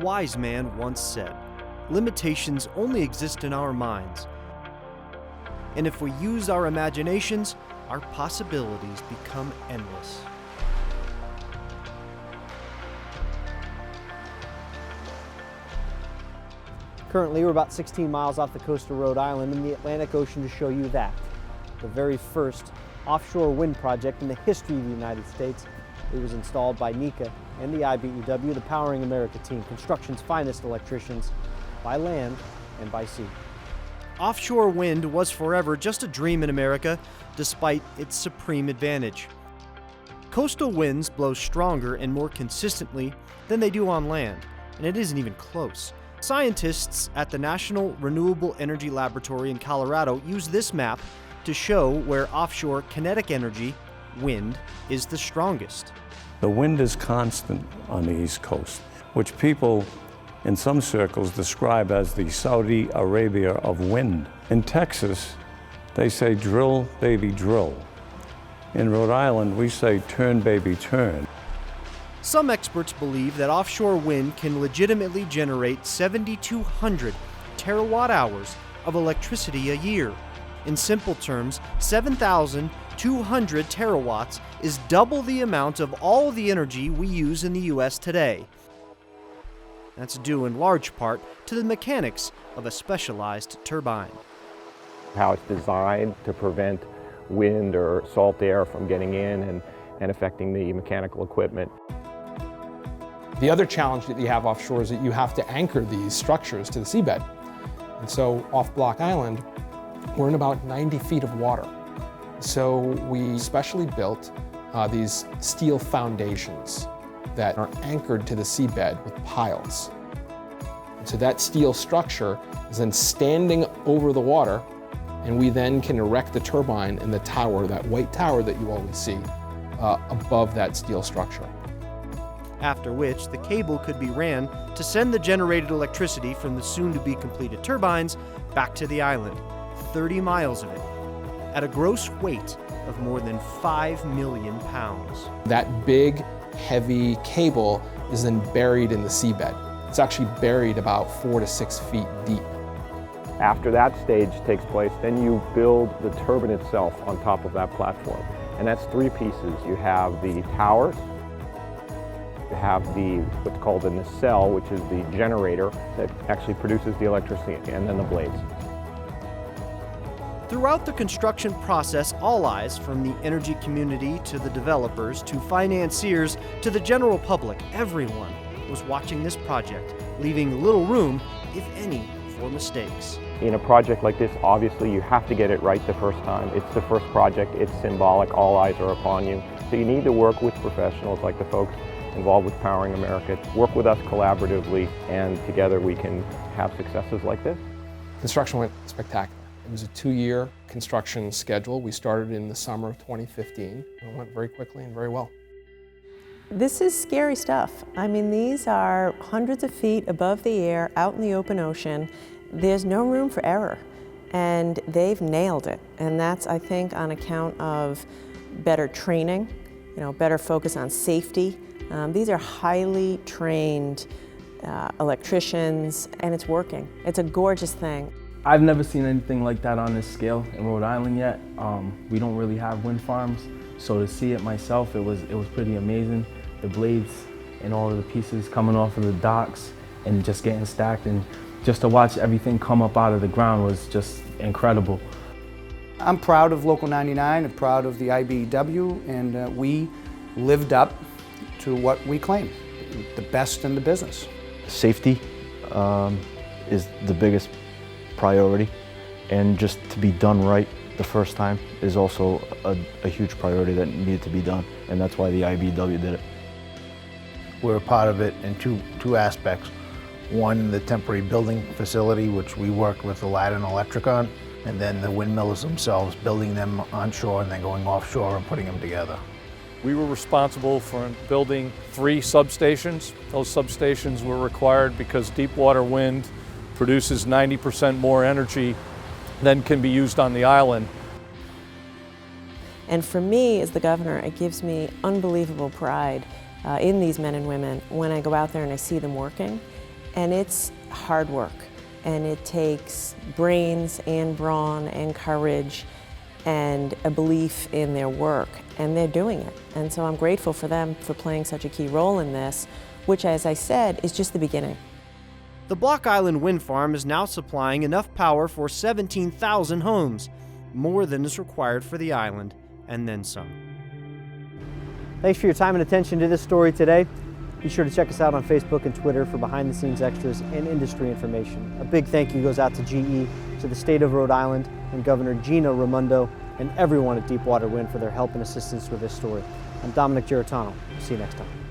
wise man once said, "Limitations only exist in our minds. And if we use our imaginations, our possibilities become endless." Currently, we're about 16 miles off the coast of Rhode Island in the Atlantic Ocean to show you that. The very first offshore wind project in the history of the United States. It was installed by NECA and the IBEW, the Powering America team, construction's finest electricians, by land and by sea. Offshore wind was forever just a dream in America, despite its supreme advantage. Coastal winds blow stronger and more consistently than they do on land, and it isn't even close. Scientists at the National Renewable Energy Laboratory in Colorado use this map to show where offshore kinetic energy, wind, is the strongest. The wind is constant on the East Coast, which people in some circles describe as the Saudi Arabia of wind. In Texas, they say drill, baby, drill. In Rhode Island, we say turn, baby, turn. Some experts believe that offshore wind can legitimately generate 7,200 terawatt hours of electricity a year. In simple terms, 7,200 terawatts is double the amount of all the energy we use in the US today. That's due in large part to the mechanics of a specialized turbine. How it's designed to prevent wind or salt air from getting in and affecting the mechanical equipment. The other challenge that you have offshore is that you have to anchor these structures to the seabed. And so off Block Island, we're in about 90 feet of water. So we specially built these steel foundations that are anchored to the seabed with piles. And so that steel structure is then standing over the water, and we then can erect the turbine in the tower, that white tower that you always see, above that steel structure. After which, the cable could be ran to send the generated electricity from the soon-to-be completed turbines back to the island, 30 miles of it, at a gross weight of more than 5 million pounds. That big, heavy cable is then buried in the seabed. It's actually buried about 4 to 6 feet deep. After that stage takes place, then you build the turbine itself on top of that platform. And that's three pieces. You have the towers, you have what's called the nacelle, which is the generator that actually produces the electricity, and then the blades. Throughout the construction process, all eyes, from the energy community to the developers to financiers to the general public, everyone was watching this project, leaving little room, if any, for mistakes. In a project like this, obviously you have to get it right the first time. It's the first project, it's symbolic, all eyes are upon you. So you need to work with professionals like the folks involved with Powering America, work with us collaboratively, and together we can have successes like this. Construction went spectacular. It was a 2-year construction schedule. We started in the summer of 2015. It went very quickly and very well. This is scary stuff. I mean, these are hundreds of feet above the air, out in the open ocean. There's no room for error, and they've nailed it. And that's, I think, on account of better training, better focus on safety. These are highly trained electricians, and it's working. It's a gorgeous thing. I've never seen anything like that on this scale in Rhode Island yet. We don't really have wind farms, so to see it myself, it was pretty amazing. The blades and all of the pieces coming off of the docks and just getting stacked, and just to watch everything come up out of the ground was just incredible. I'm proud of Local 99 and proud of the IBEW, and we lived up to what we claim, the best in the business. Safety is the biggest priority, and just to be done right the first time is also a huge priority that needed to be done, and that's why the IBEW did it. We're a part of it in two aspects. One, the temporary building facility, which we worked with Aladdin Electric on, and then the windmills themselves, building them onshore and then going offshore and putting them together. We were responsible for building 3 substations. Those substations were required because deep water wind produces 90% more energy than can be used on the island. And for me, as the governor, it gives me unbelievable pride in these men and women when I go out there and I see them working. And it's hard work, and it takes brains and brawn and courage and a belief in their work, and they're doing it. And so I'm grateful for them for playing such a key role in this, which, as I said, is just the beginning. The Block Island Wind Farm is now supplying enough power for 17,000 homes, more than is required for the island, and then some. Thanks for your time and attention to this story today. Be sure to check us out on Facebook and Twitter for behind-the-scenes extras and industry information. A big thank you goes out to GE, to the state of Rhode Island, and Governor Gina Raimondo, and everyone at Deepwater Wind for their help and assistance with this story. I'm Dominic Giratano. See you next time.